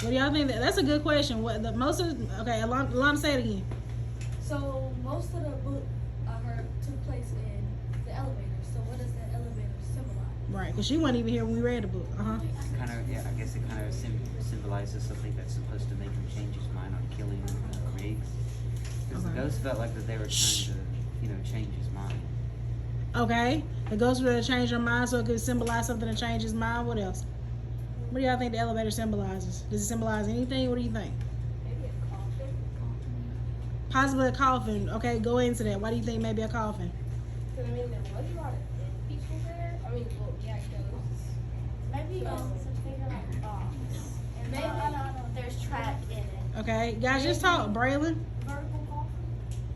What do y'all think? That's a good question. What the most of? Okay, Alana, say it again. So most of the book I heard took place in the elevator. So what does that elevator symbolize? Right, because she wasn't even here when we read the book. Kind of, yeah. I guess it kind of symbolizes something that's supposed to make him change his mind on killing Riggs. Because the ghost felt like that they were trying to, change his mind. Okay, the ghost would have changed her mind, so it could symbolize something to change his mind. What else? What do y'all think the elevator symbolizes? Does it symbolize anything? What do you think? Maybe a coffin. Possibly a coffin. Okay, go into that. Why do you think maybe a coffin? Because there was a lot of dead people there. Ghosts. Maybe something like box. And maybe there's trapped in it. Okay, guys, just talk. Braylon, Vertical coffin.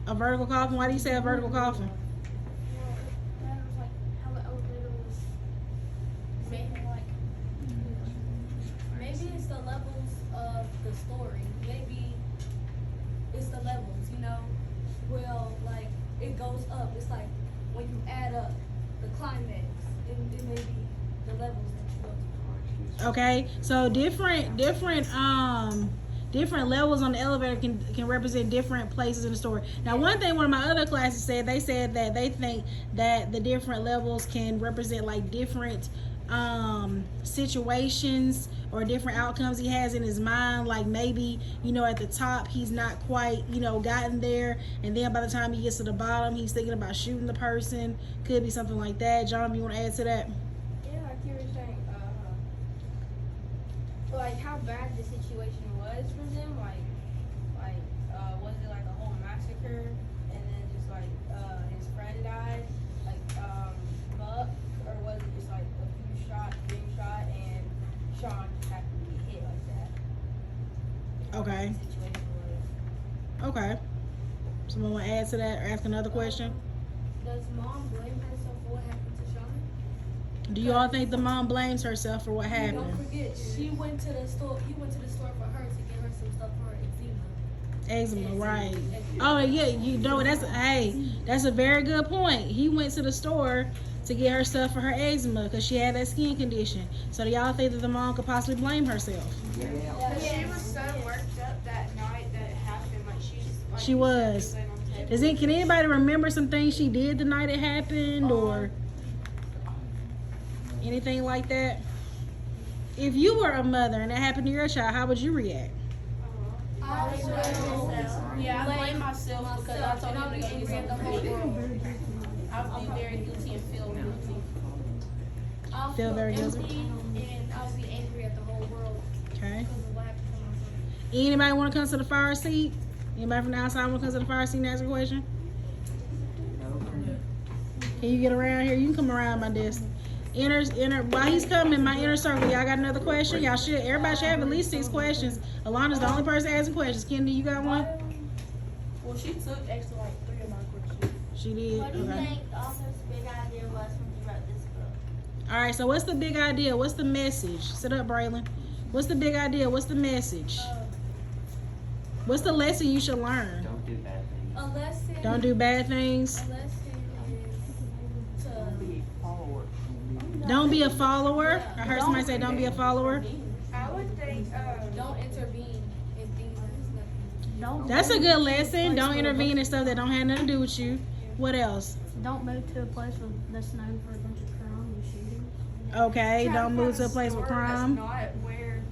a vertical coffin. Why do you say a vertical coffin? Well, it matters like how the elevator was made. Maybe it's the levels of the story. Maybe it's the levels, Well, like, it goes up. It's like when you add up the climax, it may be the levels that you go to. Okay, so different levels on the elevator can represent different places in the story. Now, one thing one of my other classes said, they said that they think that the different levels can represent like different situations or different outcomes he has in his mind. Like maybe, at the top he's not quite, gotten there, and then by the time he gets to the bottom he's thinking about shooting the person. Could be something like that. John, you want to add to that? Yeah, like you were saying, like how bad the situation was for them, was it like a whole massacre, and then just like his friend died, Buck, or was it just like a being shot, and Sean just happened to get hit like that? Okay. The situation was. Okay. Someone want to add to that or ask another question? Does mom blame herself for what happened to Sean? Do you all think the mom blames herself for what Don't happened? forget, he went to the store for her to get her some stuff for her eczema. Eczema, right. Oh, yeah, that's a very good point. He went to the store to get her stuff for her eczema because she had that skin condition. So do y'all think that the mom could possibly blame herself? She was so worked up that night that it happened. She was. Can anybody remember some things she did the night it happened or anything like that? If you were a mother and that happened to your child, how would you react? Yeah, I blame myself because I told him to get something for the world. I would be very guilty and feel guilty. I'll Feel very guilty? and I'll be angry at the whole world Okay. because of what happened to my son. Anybody want to come to the fire seat? Anybody from the outside want to come to the fire seat and ask a question? Can you get around here? You can come around my desk. While he's coming, my inner circle. Y'all got another question? Everybody should have at least 6 questions. Alana's the only person asking questions. Kennedy, you got one? Well, she took actually like 3 of my questions. She did. What do you Okay. think the author's big idea was when he wrote this book? All right. So what's the big idea? What's the message? Sit up, Braylon. What's the big idea? What's the message? What's the lesson you should learn? Don't do bad things. A lesson. Don't do bad things. A lesson is to Don't be a follower. I heard somebody say don't be a follower. I would think, don't intervene in things that's nothing. That's a good lesson. Don't intervene in stuff that don't have nothing to do with you. What else? Don't move to a place that's known for a bunch of crime and shootings. Okay, don't move to a place with crime. That's not where,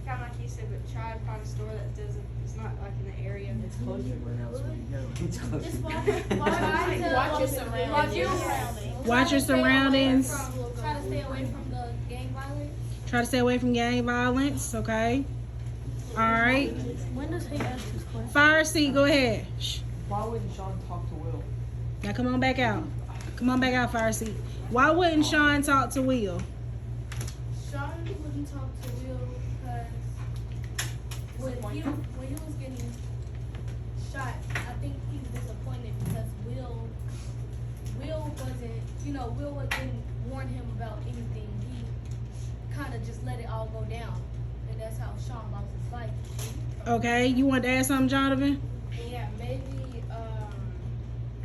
kind of like you said, but try to find a store that doesn't. It's not like in the area. It's close to where else would you go? Just watch your surroundings. Watch your surroundings. Try to stay away from the gang violence. Try to stay away from gang violence. Okay. All right. When does he ask his question? Fire seat. Go ahead. Shh. Why wouldn't Sean talk to Will? Now come on back out. Come on back out, fire seat. Why wouldn't Sean talk to Will? Sean wouldn't talk to Will because when he was getting shot, I think he was disappointed because Will wasn't, Will didn't warn him about anything. He kind of just let it all go down, and that's how Sean lost his life. Okay. You want to add something, Jonathan? Yeah,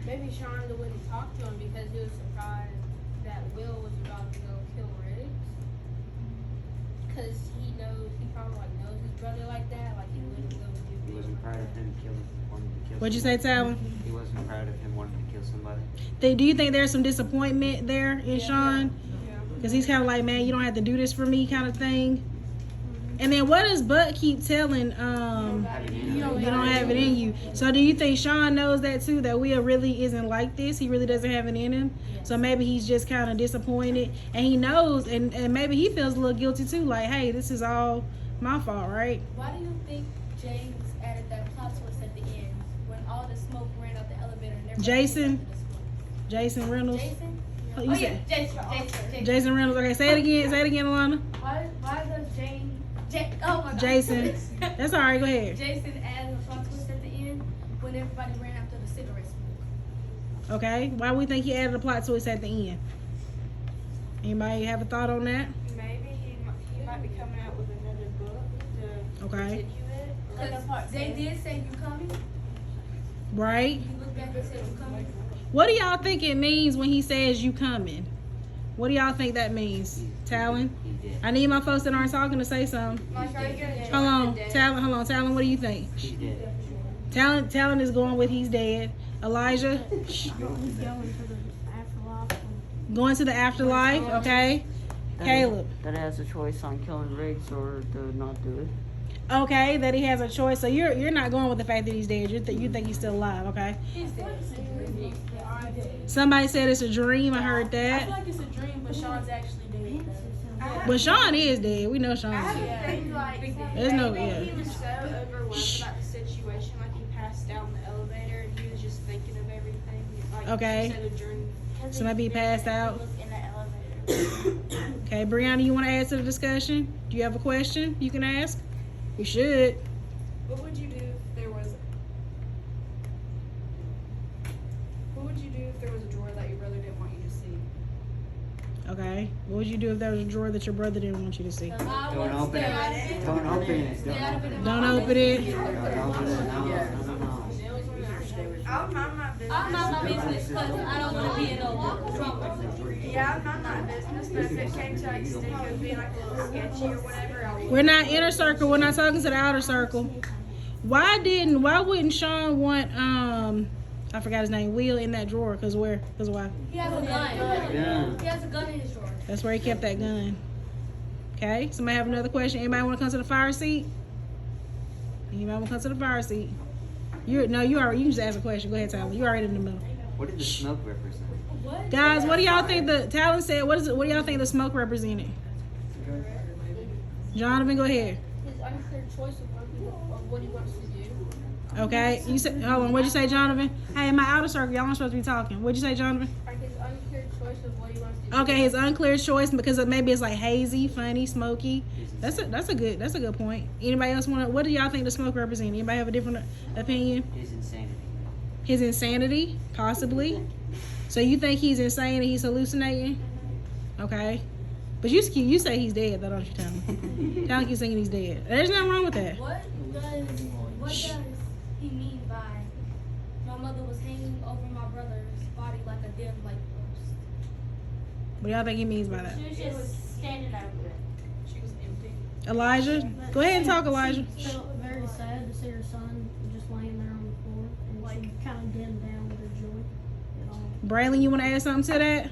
maybe Sean wouldn't talk to him because he was surprised that Will was about to go kill Riggs. Because he knows he probably like knows his brother like that. Like he wouldn't go do. He wasn't proud of him wanting to kill. What'd you say, somebody. Talon? He wasn't proud of him wanting to kill somebody. Do you think there's some disappointment there in Sean? Because he's kind of like, man, you don't have to do this for me, kind of thing. And then what does Buck keep telling? You don't have it in you. So do you think Sean knows that too? That Will really isn't like this. He really doesn't have it in him. So maybe he's just kind of disappointed, and he knows, and maybe he feels a little guilty too. Like, hey, this is all my fault, right? Why do you think James added that plot twist at the end when all the smoke ran up the elevator and everybody Jason? was after the smoke? Jason Reynolds. Jason? Oh, you said Jason. Jason Reynolds. Okay, say it again. Say it again, Alana. Why does oh my God. Jason. That's all right. Go ahead. Jason added a plot twist at the end when everybody ran after the cigarette smoke. Okay. Why we think he added a plot twist at the end? Anybody have a thought on that? Maybe he might be coming out with another book to Okay. continue it. Because they did say you coming. Right. He looked back and said you coming. What do y'all think it means when he says you coming? What do y'all think that means? Talon? He did. I need my folks that aren't talking to say something. Like, are you gonna Hold on. join the dead? Talon, hold on. Talon, what do you think? He did. Talon is going with he's dead. Elijah? He's going to the afterlife. Going to the afterlife, okay? Caleb? That has a choice on killing Riggs or to not do it. Okay, that he has a choice. So you're not going with the fact that he's dead. You think he's still alive, okay? Somebody said it's a dream. I heard I feel that. like it's a dream, but Sean's actually dead. But Sean is dead. We know Sean's dead. think like There's no, maybe yeah. he was so overwhelmed about the situation, like he passed out in the elevator and he was just thinking of everything. Like, Okay. Instead of during So maybe he passed out. in the elevator. Okay, Brianna, you want to add to the discussion? Do you have a question you can ask? You should. What would you do if there was? What would you do if there was a drawer that your brother didn't want you to see? Okay. What would you do if there was a drawer that your brother didn't want you to see? Don't open it. Don't open it. Don't open it. Don't open it. No. I'll mind my business. I'm not my business because I don't want to be in no trouble. Yeah, I'll mind my business, but if it came to like Stick being like a little sketchy or whatever, I would. We're not inner circle. We're not talking to the outer circle. Why wouldn't Sean want I forgot his name, Will, in that drawer? Cause why? He has a gun. Yeah. He has a gun in his drawer. That's where he kept that gun. Okay. Somebody have another question? Anybody want to come to the fire seat? Anybody want to come to the fire seat? You can just ask a question. Go ahead, Tyler. You already in the middle. What did the smoke represent? What? Guys, what do y'all think Talon said? What do y'all think the smoke represented? Jonathan, go ahead. His unclear choice of what he wants to do. Okay. You said, hold on. What'd you say, Jonathan? Hey, in my outer circle, y'all aren't supposed to be talking. What'd you say, Jonathan? Like his unclear choice of what he wants to do. Okay, his unclear choice because maybe it's like hazy, funny, smoky. That's a good point. Anybody else what do y'all think the smoke represents? Anybody have a different opinion? His insanity. His insanity, possibly. So you think he's insane and he's hallucinating? Okay. But you say he's dead, though, don't you, Talon? Talon keeps thinking he's dead. There's nothing wrong with that. What does he mean by my mother was hanging over my brother's body like a dead light post? What do y'all think he means by that? She was just standing over it. She was empty. Elijah? Go ahead and talk, Elijah. Felt very sad to see her son just laying there on the floor and like kind of dimmed down with her joy. Braylon, you want to add something to that?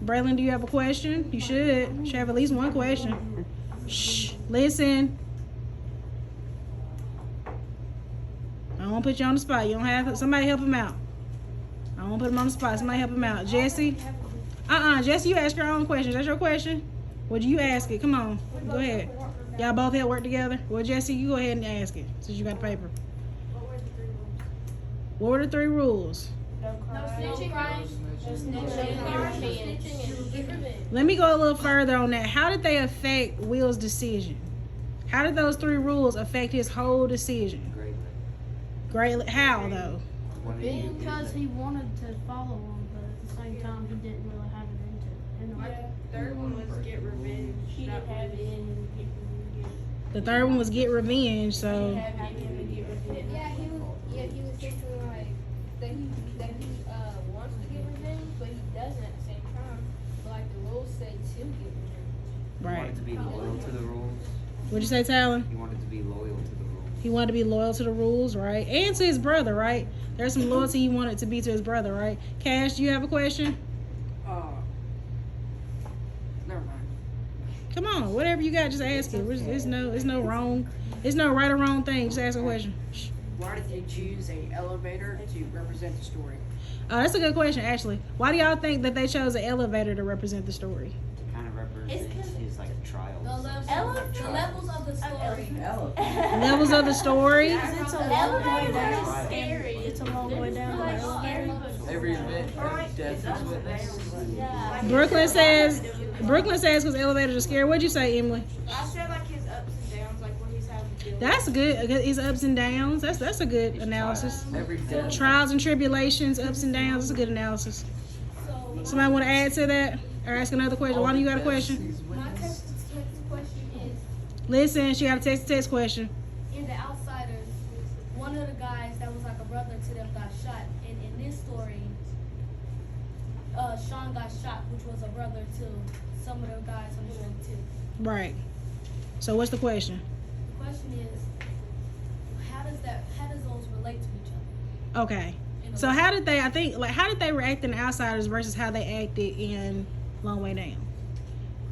Braylon, do you have a question? You should. You should have at least one question. Shh. Listen. I don't want to put you on the spot. You don't have somebody help him out. I don't want to put him on the spot. Somebody help him out. Jesse? Jesse, you ask your own question. That's your question? Well, you ask it. Come on. Go ahead. Y'all both help work together? Well, Jesse, you go ahead and ask it since you got the paper. What were the 3 rules? No snitching. Let me go a little further on that. How did they affect Will's decision? How did those 3 rules affect his whole decision? Greatly. How, though? Because he wanted to follow him, but at the same time he didn't really have it into it. And The third one was get revenge. He didn't have it in The third one was get revenge, so... Yeah, he was thinking like that he wants to get revenge, but he doesn't at the same time. But like the rules say to get revenge. Wanted to be loyal to the rules. What'd you say, Tyler? He wanted to be loyal to the rules. He wanted to be loyal to the rules, right? And to his brother, right? There's some loyalty he wanted to be to his brother, right? Cash, do you have a question? Never mind. Come on, whatever you got, just ask it. There's no wrong. There's no right or wrong thing. Just ask a question. Shh. Why did they choose a elevator to represent the story? That's a good question, actually. Why do y'all think that they chose an elevator to represent the story? To kind of represent his like trials. The levels of the story. Levels of the story. It's a long way down. Scary. It's a long way down. Every event of death is witnessed. Brooklyn says because elevators are scary. What'd you say, Emily? I said like his ups and downs, like what he's having to deal with. That's good. His ups and downs. That's a good analysis. Every death. Trials and tribulations, ups and downs. That's a good analysis. So Somebody want to add to that or ask another question? Why do you got a question? my text question is, Listen, she got a text question. in The Outsiders, one of the guys that was like a brother to them got shot, and in this story, Sean got shot, which was a brother to some of the guys on the show too. Right. So what's the question? The question is, how does those relate to each other? Okay. So how did they react in The Outsiders versus how they acted in Long Way Down?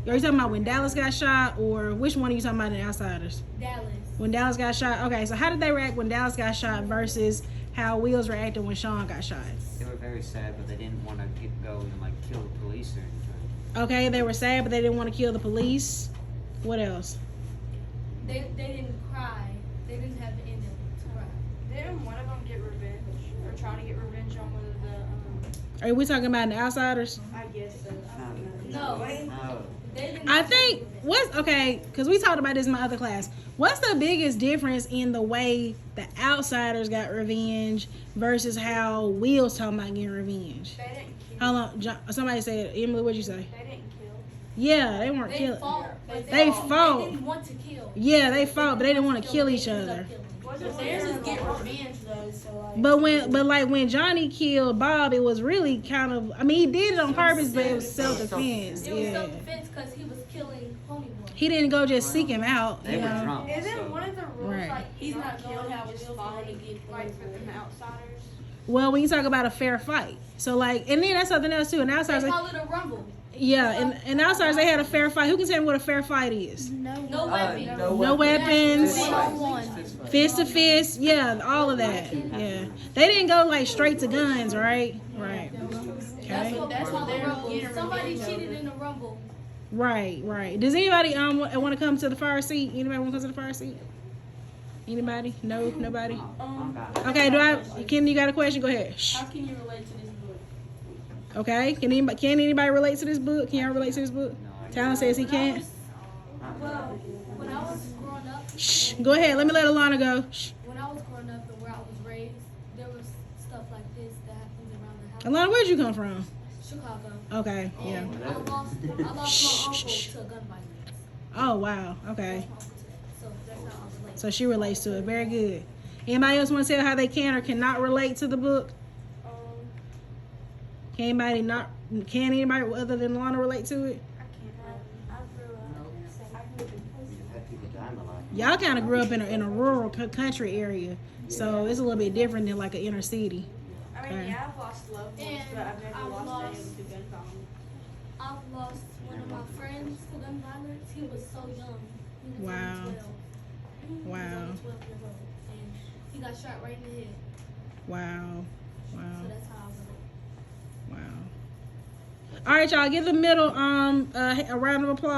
Are you talking about when Dallas got shot, or which one are you talking about in The Outsiders? Dallas. When Dallas got shot? Okay, so how did they react when Dallas got shot versus how Wheels reacted when Sean got shot? They were very sad, but they didn't want to go and like kill the police or anything. Okay, they were sad, but they didn't want to kill the police. What else? They didn't cry. They didn't have the ending to cry. Didn't one of them get revenge or try to get revenge on one of the? Are we talking about in The Outsiders? I guess so. No. No. They didn't. I think because we talked about this in my other class. What's the biggest difference in the way the Outsiders got revenge versus how Wheels talking about getting revenge? They didn't kill. How long? Somebody said, Emily, what'd you say? They didn't kill. Yeah, they weren't They killing. fought. But They fought. They didn't want to kill. Yeah, they fought, but they didn't want to kill They each ended up other. killing. Wasn't Theirs there is get revenge though, so like. When Johnny killed Bob, it was really kind of. I mean, he did it on purpose, but it was self-defense. It was Yeah, self-defense because he was killing Ponyboy. he didn't go just seek him out. They You were know? drunk. Isn't so- one of the rules Right. like He's not kill, going how just Will's fight, going to get like for the outsiders? Well, when you talk about a fair fight, so like, and then that's something else too. And They Outsiders, call it a rumble. yeah, and Outsiders they had a fair fight. Who can tell me what a fair fight is? No weapons. No weapons, Fist fight. One-on-one. Fist fight. fist to fist, yeah, all of that. Yeah, they didn't go like straight to guns, right? Right. That's Okay. what That's what they're they're rumble. getting Somebody revenge cheated over. in the rumble. Right. Does anybody want to come to the fire seat? Anybody want to come to the fire seat? Anybody? No, nobody. Okay. Ken, you got a question? Go ahead. Shh. How can you relate to this book? Okay. Can anybody relate to this book? Can y'all relate to this book? Talon says he can't. Well, when I was growing up, Shh. Go ahead. Let me let Alana go. Shh. when I was growing up and where I was raised, there was stuff like this that happens around the house. Alana, where'd you come from? Chicago. Okay. Yeah. And I lost my uncle to a gun violence. Oh wow. Okay. So that's how I relate. So she relates to it. Very good. Anybody else want to tell how they can or cannot relate to the book? Can anybody other than Lana relate to it? We've had people dying a lot. Y'all kind of grew up in a rural country area, so it's a little bit different than like an inner city. I mean, Okay. yeah, I've lost loved ones, And but I've never I've lost lost- anyone to gun violence. I've lost one of my friends to gun violence. He was so young. He was Wow. only 12. He was Wow. only 12 years old. And he got shot right in the head. Wow. So that's how I relate. Wow. All right, y'all. Give the middle a round of applause.